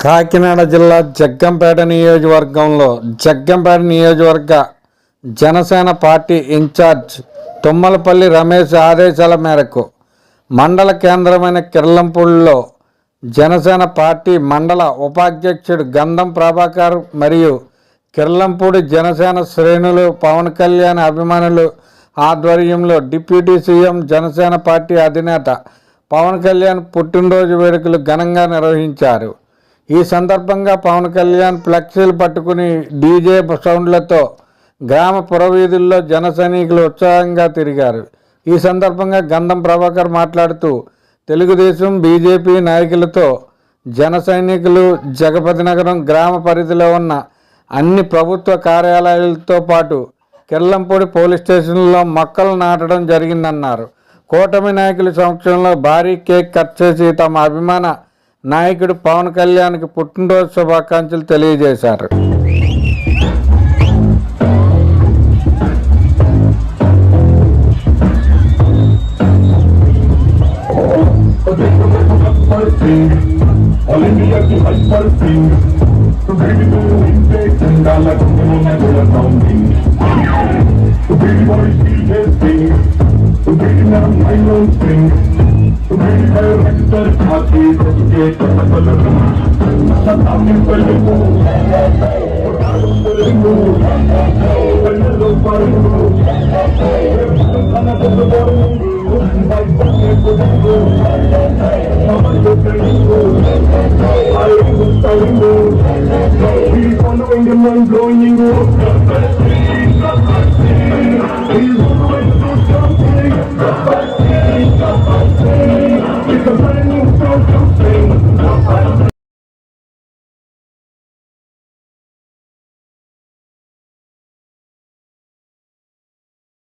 కాకినాడ జిల్లా జగ్గంపేట నియోజకవర్గ Janasena party incharge Tummalapalli Ramesh ఆదేశాల మేరకు మండల కేంద్రమైన కిర్లంపూడిలో జనసేన పార్టీ మండల ఉపాధ్యక్షుడు గంధం ప్రభాకర్ మరియు కిర్లంపూడి జనసేన శ్రేణులు పవన్ కళ్యాణ్ అభిమానులు ఆధ్వర్యంలో డిప్యూటీ సీఎం జనసేన పార్టీ అధినేత పవన్ కళ్యాణ్ పుట్టినరోజు వేడుకలు ఘనంగా నిర్వహించారు. ఈ సందర్భంగా పవన్ కళ్యాణ్ ఫ్లెక్సీలు పట్టుకుని డీజే సౌండ్లతో గ్రామ పురవీధుల్లో జన సైనికులు ఉత్సాహంగా తిరిగారు. ఈ సందర్భంగా గంధం ప్రభాకర్ మాట్లాడుతూ తెలుగుదేశం బీజేపీ నాయకులతో జన సైనికులు జగపతినగరం గ్రామ పరిధిలో ఉన్న అన్ని ప్రభుత్వ కార్యాలయాలతో పాటు కిర్లంపూడి పోలీస్ స్టేషన్లో మొక్కలు నాటడం జరిగిందన్నారు. కూటమి నాయకుల సమక్షంలో భారీ కేక్ కట్ చేసి తమ అభిమాన నాయకుడు పవన్ కళ్యాణ్కి పుట్టినరోజు శుభాకాంక్షలు తెలియజేశారు.